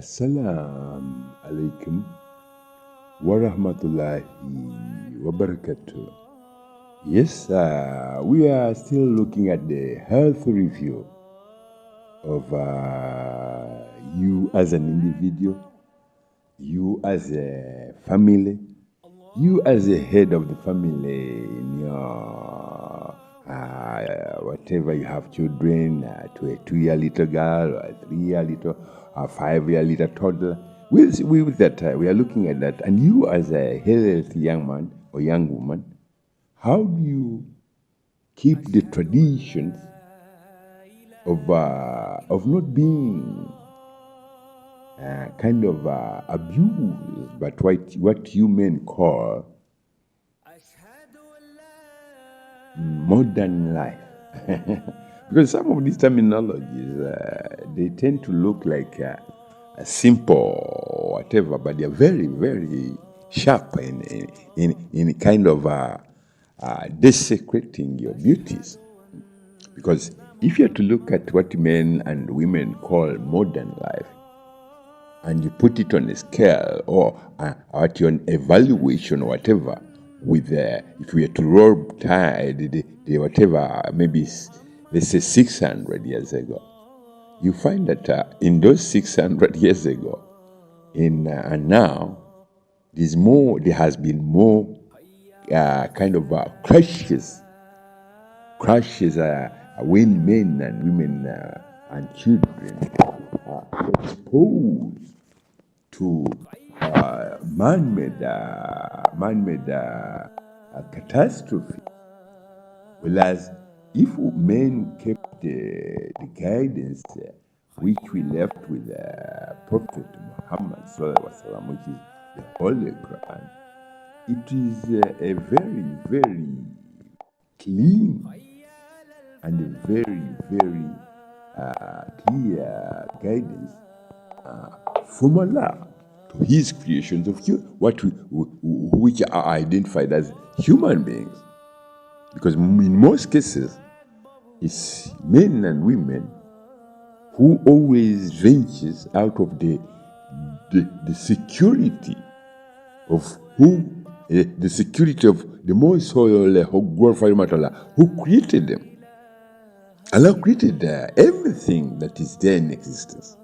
Assalamu alaikum wa rahmatullahi wa barakatuh. Yes, we are still looking at the health review of you as an individual, you as a family, you as a head of the family in your whatever you have children, to a 2-year little girl, or a 3-year little, a 5-year little toddler. We are looking at that. And you as a healthy young man or young woman, how do you keep the traditions of not being abused, but what you men call modern life? Because some of these terminologies, they tend to look like a simple or whatever, but they are very, very sharp in kind of desecrating your beauties. Because if you are to look at what men and women call modern life, and you put it on a scale or at your evaluation or whatever, with if we are to roll tide, the whatever, maybe let's say 600 years ago, you find that in those 600 years ago, and now, there has been more crashes when men and women and children are exposed to man-made catastrophe. Whereas if men kept the guidance which we left with Prophet Muhammad ﷺ, which is the Holy Quran, it is a very, very clean and a very, very clear guidance from Allah to His creations of which are identified as human beings. Because in most cases, it's men and women who always ventures out of the security of the security of the Most Holy, glorified Allah, who created them. Allah created everything that is there in existence.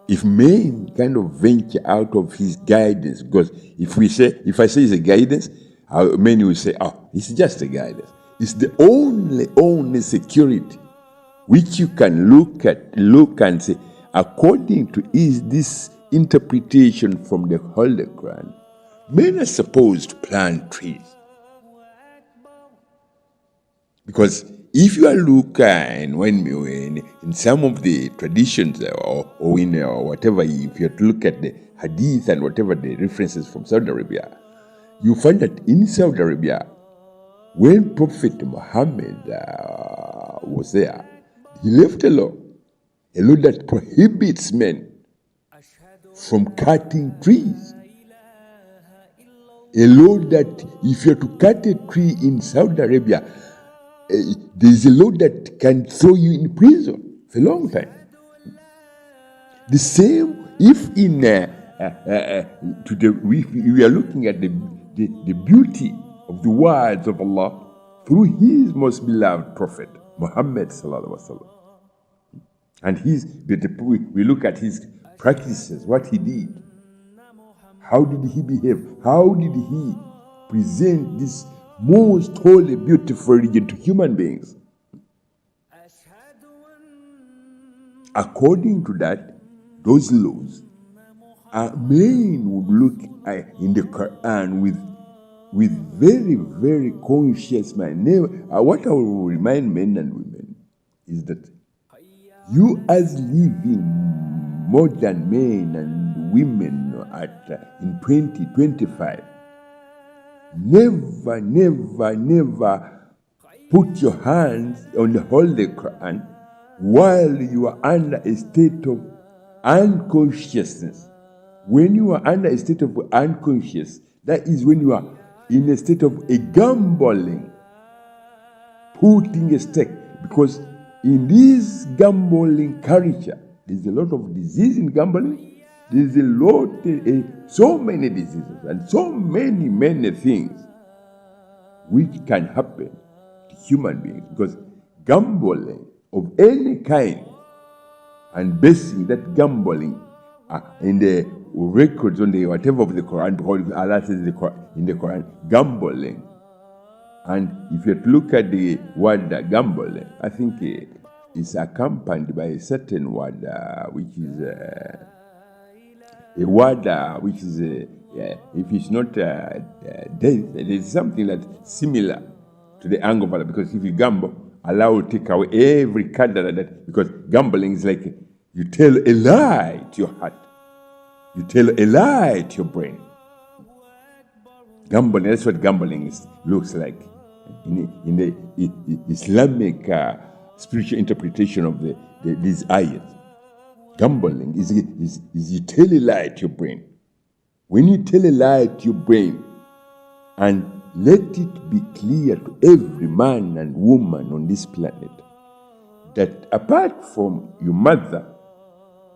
If men kind of venture out of His guidance, because if I say it's a guidance, many will say, it's just a guidance. It's the only security which you can look and say, according to this interpretation from the Holy Quran, men are supposed to plant trees. Because if you are looking, in some of the traditions or in whatever, if you have to look at the hadith and whatever the references from Saudi Arabia, you find that in Saudi Arabia, when Prophet Muhammad was there, he left a law that prohibits men from cutting trees. A law that if you are to cut a tree in Saudi Arabia, there is a law that can throw you in prison for a long time. The same if we are looking at the beauty of the words of Allah through His most beloved Prophet Muhammad sallallahu alaihi wasallam, and we look at his practices, what he did, how did he behave, how did he present this most holy, beautiful religion to human beings. According to that, those laws, men would look in the Quran with very, very conscious mind. What I will remind men and women is that you as living modern men and women in 2025, never put your hands on the Holy Quran while you are under a state of unconsciousness. When you are under a state of unconscious, that is when you are in a state of a gambling, putting a stake. Because in this gambling culture, there's a lot of disease in gambling, There's a lot, so many diseases and so many things which can happen to human beings because gambling of any kind and basing that gambling in the records on the whatever of the Quran, because Allah says in the Quran, gambling. And if you look at the word gambling, I think it's accompanied by a certain word which is a word which is, if it's not death, it is something that's similar to the anger of Allah. Because if you gamble, Allah will take away every card that, because gambling is like you tell a lie to your heart. You tell a lie to your brain. Gambling, that's what gambling looks like in the Islamic spiritual interpretation of these ayahs. Gambling is you tell a lie to your brain. When you tell a lie to your brain, and let it be clear to every man and woman on this planet that apart from your mother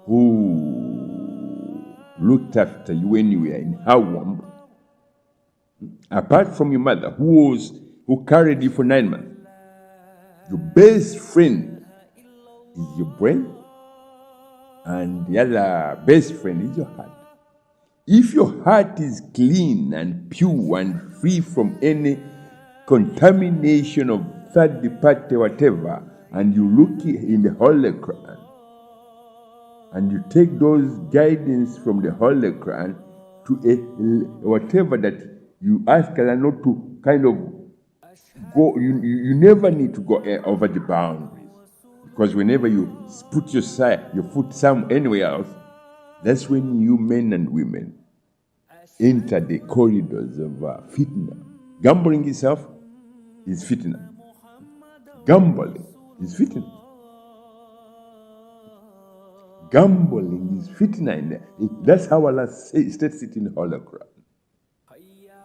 who looked after you when you were in her womb, apart from your mother who carried you for 9 months, your best friend is your brain, and the other best friend is your heart. If your heart is clean and pure and free from any contamination of third party whatever, and you look in the Holy Quran, and you take those guidance from the Holy Quran to whatever that you ask Allah not to kind of go, you never need to go over the boundaries. Because whenever you put your foot anywhere else, that's when you men and women enter the corridors of fitna. Gambling itself is fitna. Gambling is fitna. Gambling is fitna in there. That's how Allah states it in the Holy Quran.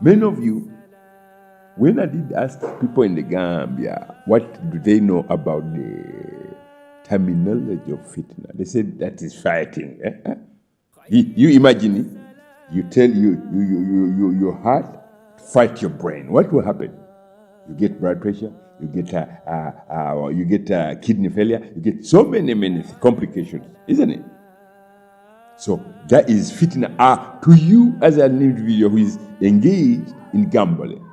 Many of you, when I did ask people in the Gambia, what do they know about the terminology of fitna? They said that is fighting. You imagine it. You tell your heart to fight your brain. What will happen? You get blood pressure. You get kidney failure. You get so many complications, isn't it? So that is fitna to you as an individual who is engaged in gambling.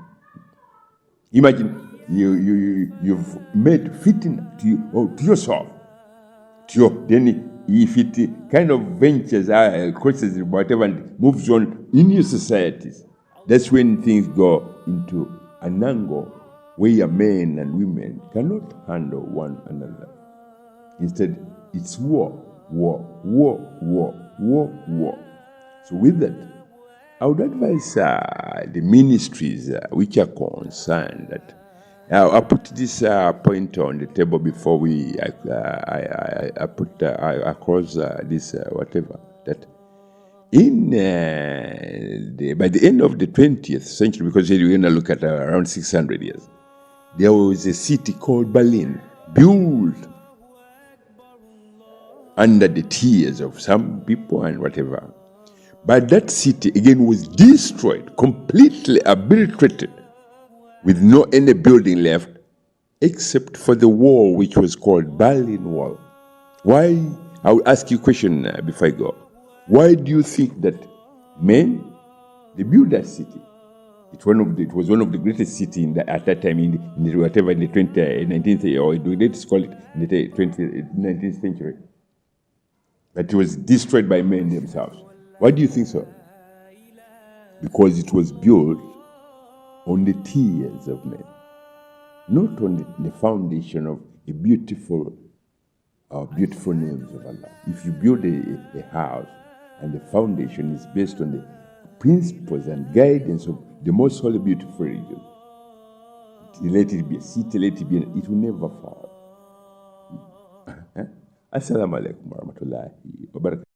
Imagine you've made fitna to you or to yourself. Then if it kind of ventures crosses whatever and moves on in your societies, that's when things go into an angle where men and women cannot handle one another. Instead, it's war. So with that, I would advise the ministries which are concerned that I put this point on the table before I put across this whatever, that in by the end of the 20th century, because you're going to look at around 600 years, there was a city called Berlin, built under the tears of some people and whatever. But that city again was destroyed, completely obliterated, with no any building left except for the wall which was called Berlin Wall. Why? I will ask you a question before I go. Why do you think that they built that city? It was one of the greatest cities at that time in the 19th or let's call it in the 19th century. But it was destroyed by men themselves. Why do you think so? Because it was built on the tears of men, not on the foundation of a beautiful names of Allah. If you build a house and the foundation is based on the principles and guidance of the most holy, beautiful religion, let it be a city, let it be it will never fall. Assalamu alaikum warahmatullahi wabarakatuh.